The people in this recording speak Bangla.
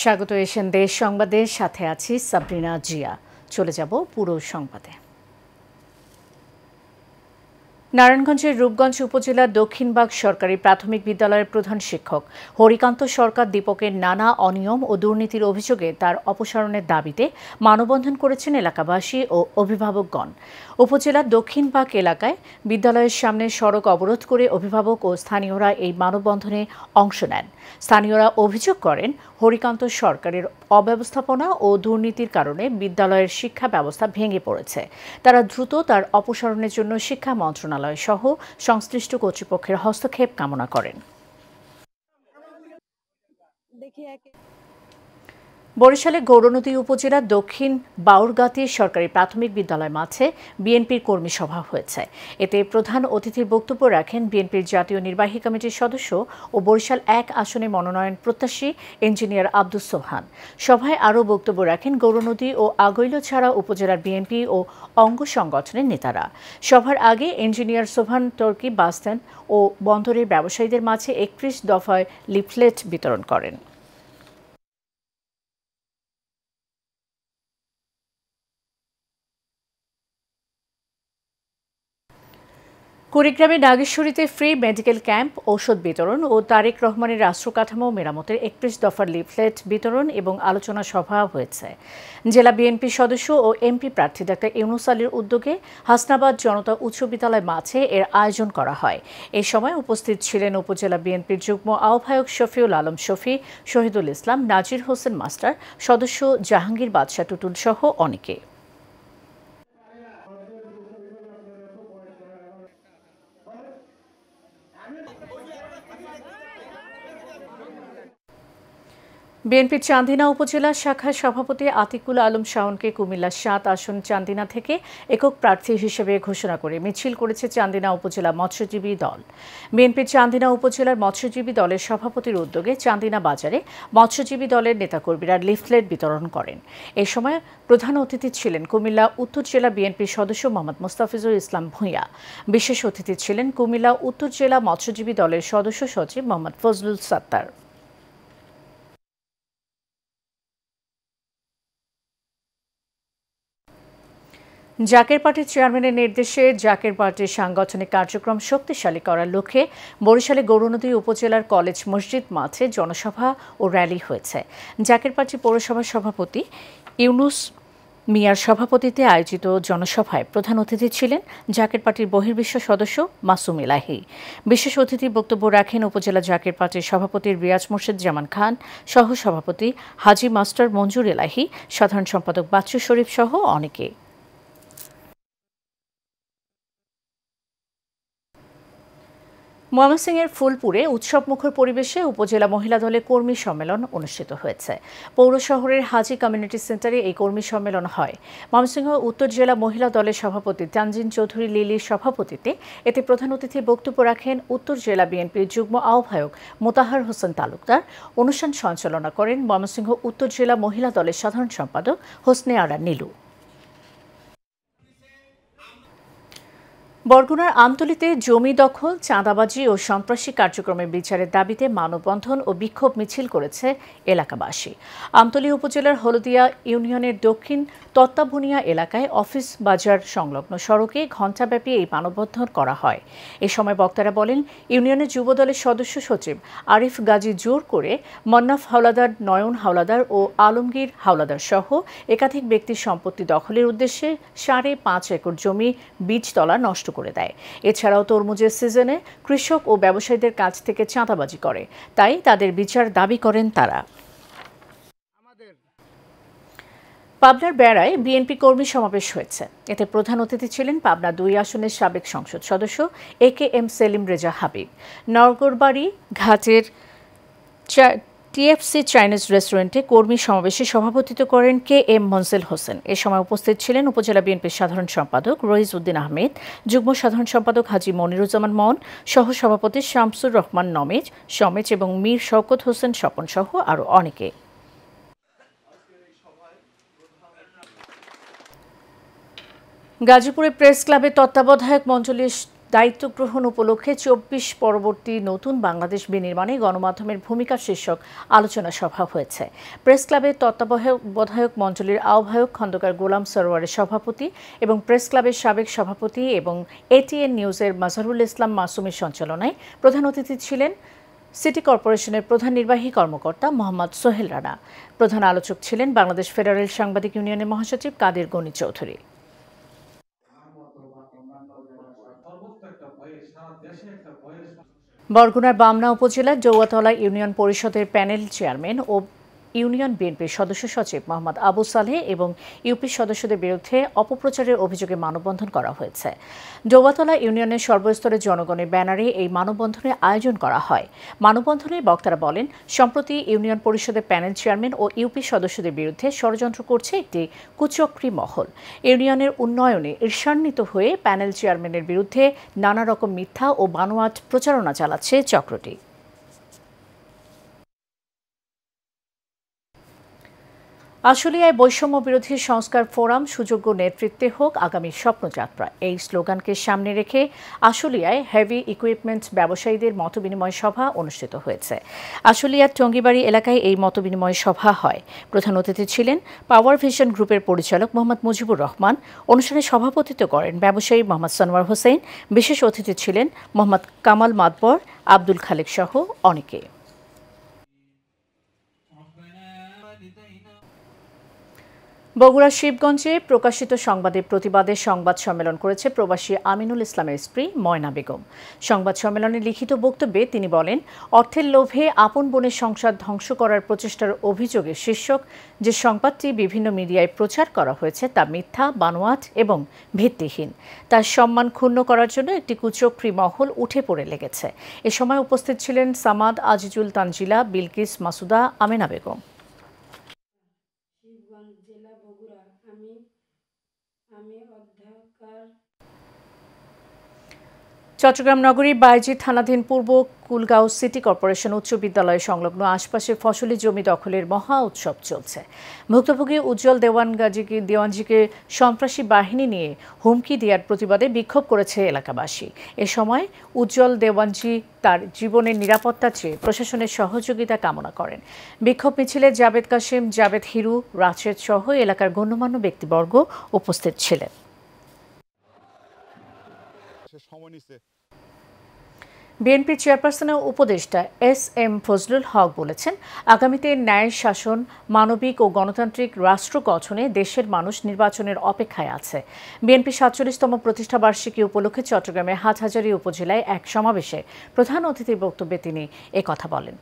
স্বাগত এশিয়ান দেশ সংবাদের সাথে আছি সাবরিনা জিয়া। চলে যাব পুরো সংবাদে। নারায়ণগঞ্জের রূপগঞ্জ উপজেলার দক্ষিণবাগ সরকারি প্রাথমিক বিদ্যালয়ের প্রধান শিক্ষক হরিকান্ত সরকার দীপকের নানা অনিয়ম ও দুর্নীতির অভিযোগে তার অপসারণের দাবিতে মানববন্ধন করেছেন এলাকাবাসী ও অভিভাবকগণ। উপজেলার দক্ষিণবাগ এলাকায় বিদ্যালয়ের সামনে সড়ক অবরোধ করে অভিভাবক ও স্থানীয়রা এই মানববন্ধনে অংশ নেন। স্থানীয়রা অভিযোগ করেন, হরিকান্ত সরকারের অব্যবস্থাপনা ও দুর্নীতির কারণে বিদ্যালয়ের শিক্ষা ব্যবস্থা ভেঙে পড়েছে। তারা দ্রুত তার অপসারণের জন্য শিক্ষা মন্ত্রণালয় সহ সংশ্লিষ্ট কর্তৃপক্ষের হস্তক্ষেপ কামনা করেন। বরিশালে গৌরনদী উপজেলার দক্ষিণ বাউরগাতি সরকারি প্রাথমিক বিদ্যালয় মাঠে বিএনপির কর্মী সভা হয়েছে। এতে প্রধান অতিথির বক্তব্য রাখেন বিএনপির জাতীয় নির্বাহী কমিটির সদস্য ও বরিশাল ১ আসনে মনোনয়ন প্রত্যাশী ইঞ্জিনিয়ার আব্দুস সোবহান। সভায় আরও বক্তব্য রাখেন গৌরনদী ও আগৈলছড়া উপজেলার বিএনপি ও অঙ্গ সংগঠনের নেতারা। সভার আগে ইঞ্জিনিয়ার সোবহান টর্কি বাসস্ট্যান্ড ও বন্দরের ব্যবসায়ীদের মাঝে ৩১ দফায় লিফলেট বিতরণ করেন। কুড়িগ্রামে নাগেশ্বরীতে ফ্রি মেডিকেল ক্যাম্প, ঔষধ বিতরণ ও তারেক রহমানের রাষ্ট্রকাঠামো মেরামতের ৩১ দফার লিফলেট বিতরণ এবং আলোচনা সভা হয়েছে। জেলা বিএনপি সদস্য ও এমপি প্রার্থী ডাক্তার ইউনুস আলীর উদ্যোগে হাসনাবাদ জনতা উচ্চ বিদ্যালয় মাঠে এর আয়োজন করা হয়। এ সময় উপস্থিত ছিলেন উপজেলা বিএনপির যুগ্ম আহ্বায়ক শফিউল আলম শফি, শহীদুল ইসলাম, নাজির হোসেন মাস্টার, সদস্য জাহাঙ্গীর বাদশাহ টুটুল সহ অনেকে। বিএনপির চান্দিনা উপজেলা শাখার সভাপতি আতিকুল আলম শাওনকে কুমিল্লা ৭ আসন চান্দিনা থেকে একক প্রার্থী হিসেবে ঘোষণা করে মিছিল করেছে চান্দিনা উপজেলা মৎস্যজীবী দল। বিএনপির চান্দিনা উপজেলার মৎস্যজীবী দলের সভাপতির উদ্যোগে চান্দিনা বাজারে মৎস্যজীবী দলের নেতাকর্মীরা লিফলেট বিতরণ করেন। এ সময় প্রধান অতিথি ছিলেন কুমিল্লা উত্তর জেলা বিএনপির সদস্য মোহাম্মদ মোস্তাফিজুর ইসলাম ভূঁইয়া। বিশেষ অতিথি ছিলেন কুমিল্লা উত্তর জেলা মৎস্যজীবী দলের সদস্য সচিব মোহাম্মদ ফজলুল সাত্তার। জাকের পার্টির চেয়ারম্যানের নির্দেশে জাকের পার্টির সাংগঠনিক কার্যক্রম শক্তিশালী করার লক্ষ্যে বরিশালে গৌরনদী উপজেলার কলেজ মসজিদ মাঠে জনসভা ও র্যালি হয়েছে। জাকের পার্টি পৌরসভার সভাপতি ইউনুস মিয়ার সভাপতিত্বে আয়োজিত জনসভায় প্রধান অতিথি ছিলেন জাকের পার্টির বহির্বিশ্ব সদস্য মাসুম ইলাহি। বিশেষ অতিথি বক্তব্য রাখেন উপজেলা জাকের পার্টির সভাপতি রিয়াজ মোর্শেদ জামান খান, সহ সভাপতি হাজি মাস্টার মঞ্জুর ইলাহি, সাধারণ সম্পাদক বাচ্চু শরীফ সহ অনেকে। ময়মনসিংহের ফুলপুরে উৎসবমুখর পরিবেশে উপজেলা মহিলা দলের কর্মী সম্মেলন অনুষ্ঠিত হয়েছে। পৌর শহরের হাজি কমিউনিটি সেন্টারে এই কর্মী সম্মেলন হয়। ময়মনসিংহ উত্তর জেলা মহিলা দলের সভাপতি তানজিন চৌধুরী লিলির সভাপতিত্বে এতে প্রধান অতিথি বক্তব্য রাখেন উত্তর জেলা বিএনপির যুগ্ম আহ্বায়ক মোতাহার হোসেন তালুকদার। অনুষ্ঠান সঞ্চালনা করেন ময়মনসিংহ উত্তর জেলা মহিলা দলের সাধারণ সম্পাদক হোসনে আরা নীলু। বরগুনার আমতলীতে জমি দখল, চাঁদাবাজি ও সন্ত্রাসী কার্যক্রমের বিচারের দাবিতে মানববন্ধন ও বিক্ষোভ মিছিল করেছে এলাকাবাসী। আমতলী উপজেলার হলদিয়া ইউনিয়নের দক্ষিণ তত্ত্বাবুনিয়া এলাকায় অফিস বাজার সংলগ্ন সড়কে ঘণ্টাব্যাপী এই মানববন্ধন করা হয়। এ সময় বক্তারা বলেন, ইউনিয়নের যুবদলের সদস্য সচিব আরিফ গাজী জোর করে মন্নাফ হাওলাদার, নয়ন হাওলাদার ও আলমগীর হাওলাদার সহ একাধিক ব্যক্তির সম্পত্তি দখলের উদ্দেশ্যে 5.5 একর জমি বীজতলা নষ্ট করে দেয়। এছাড়াও তরমুজের সিজনে কৃষক ও ব্যবসায়ীদের কাছ থেকে চাঁদাবাজি করে, তাই তাদের বিচার দাবি করেন তারা। পাবনার বেড়ায় বিএনপি কর্মী সমাবেশ হয়েছে। এতে প্রধান অতিথি ছিলেন পাবনা 2 আসনের সাবেক সংসদ সদস্য AKM সেলিম রেজা হাবিব। নগরবাড়ি ঘাটের TFC চাইনিজ রেস্টুরেন্টে কর্মী সমাবেশে সভাপতিত্ব করেন KM মনসেল হোসেন। এ সময় উপস্থিত ছিলেন উপজেলা বিএনপির সাধারণ সম্পাদক রইজ উদ্দিন আহমেদ, যুগ্ম সাধারণ সম্পাদক হাজি মনিরুজ্জামান মন, সহ সভাপতি শামসুর রহমান সমেজ এবং মীর শওকত হোসেন স্বপন সহ আরও অনেকে। গাজীপুরে প্রেস ক্লাবের তত্ত্বাবধায়ক মণ্ডলীর দায়িত্ব গ্রহণ উপলক্ষে ২৪ পরবর্তী নতুন বাংলাদেশ বিনির্মাণে গণমাধ্যমের ভূমিকা শীর্ষক আলোচনা সভা হয়েছে। প্রেস ক্লাবের তত্ত্বাবধায়ক মণ্ডলীর আহ্বায়ক খন্দকার গোলাম সরোয়ারের সভাপতি এবং প্রেস ক্লাবের সাবেক সভাপতি এবং এটিএন নিউজের মাজহারুল ইসলাম মাসুমের সঞ্চালনায় প্রধান অতিথি ছিলেন সিটি কর্পোরেশনের প্রধান নির্বাহী কর্মকর্তা মোহাম্মদ সোহেল রানা। প্রধান আলোচক ছিলেন বাংলাদেশ ফেডারেল সাংবাদিক ইউনিয়নের মহাসচিব কাদের গনি চৌধুরী। বরগুনার বামনা উপজেলার জৌয়াতলা ইউনিয়ন পরিষদের প্যানেল চেয়ারম্যান ও ইউনিয়ন বিএনপির সদস্য সচিব মোহাম্মদ আবু সালেহ এবং ইউপি সদস্যদের বিরুদ্ধে অপপ্রচারের অভিযোগে মানববন্ধন করা হয়েছে। জৌয়াতলা ইউনিয়নের সর্বস্তরের জনগণের ব্যানারে এই মানববন্ধনের আয়োজন করা হয়। মানববন্ধনে বক্তারা বলেন, সম্প্রতি ইউনিয়ন পরিষদের প্যানেল চেয়ারম্যান ও ইউপি সদস্যদের বিরুদ্ধে ষড়যন্ত্র করছে একটি কুচক্রী মহল। ইউনিয়নের উন্নয়নে ঈর্ষান্বিত হয়ে প্যানেল চেয়ারম্যানের বিরুদ্ধে নানা রকম মিথ্যা ও বানোয়াট প্রচারণা চালাচ্ছে চক্রটি। আশুলিয়ায় বৈষম্য বিরোধী সংস্কার ফোরাম সুযোগ্য নেতৃত্বে হোক আগামী স্বপ্নযাত্রা, এই স্লোগানকে সামনে রেখে আশুলিয়ায় হেভি ইকুইপমেন্ট ব্যবসায়ীদের মতবিনিময় সভা অনুষ্ঠিত হয়েছে। আশুলিয়ার টঙ্গিবাড়ি এলাকায় এই মতবিনিময় সভা হয়। প্রধান অতিথি ছিলেন পাওয়ার ভিশন গ্রুপের পরিচালক মোহাম্মদ মুজিবুর রহমান। অনুষ্ঠানে সভাপতিত্ব করেন ব্যবসায়ী মোহাম্মদ সানোয়ার হোসেন। বিশেষ অতিথি ছিলেন মোহাম্মদ কামাল মাতবর, আব্দুল খালেক সহ অনেকে। বগুড়ার শিবগঞ্জে প্রকাশিত সংবাদের প্রতিবাদে সংবাদ সম্মেলন করেছে প্রবাসী আমিনুল ইসলামের স্ত্রী ময়না বেগম। সংবাদ সম্মেলনে লিখিত বক্তব্যে তিনি বলেন, অর্থের লোভে আপন বোনের সংসার ধ্বংস করার প্রচেষ্টার অভিযোগে শীর্ষক যে সংবাদটি বিভিন্ন মিডিয়ায় প্রচার করা হয়েছে তা মিথ্যা, বানোয়াট এবং ভিত্তিহীন। তার সম্মান ক্ষুণ্ণ করার জন্য একটি কুচক্রী মহল উঠে পড়ে লেগেছে। এ সময় উপস্থিত ছিলেন সামাদ, আজিজুল, তানজিলা, বিলকিস, মাসুদা, আমেনা বেগম। জেলা বগুড়া। আমি অধ্যক্ষার। চট্টগ্রাম নগরীর বায়েজিদ থানাধীন পূর্ব কুলগাঁও সিটি কর্পোরেশন উচ্চ বিদ্যালয় সংলগ্ন আশপাশের ফসলি জমি দখলের মহা উৎসব চলছে। ভুক্তভোগী উজ্জ্বল দেওয়ানজিকে সন্ত্রাসী বাহিনী নিয়ে হুমকি দেওয়ার প্রতিবাদে বিক্ষোভ করেছে এলাকাবাসী। এ সময় উজ্জ্বল দেওয়ানজি তার জীবনের নিরাপত্তা চেয়ে প্রশাসনের সহযোগিতা কামনা করেন। বিক্ষোভ মিছিলে জাবেদ কাশেম, জাবেদ হিরু, রাশেদ সহ এলাকার গণ্যমান্য ব্যক্তিবর্গ উপস্থিত ছিলেন। বিএনপি চেয়ারপারসনের উপদেষ্টা এস.এম. ফজলুল হক বলেছেন, আগামীতে ন্যায় শাসন, মানবিক ও গণতান্ত্রিক রাষ্ট্র গঠনে দেশের মানুষ নির্বাচনের অপেক্ষায় আছে। বিএনপি ৪৭তম প্রতিষ্ঠাবার্ষিকী উপলক্ষে চট্টগ্রামের হাটহাজারী উপজেলায় এক সমাবেশে প্রধান অতিথির বক্তব্যে তিনি একথা বলেন।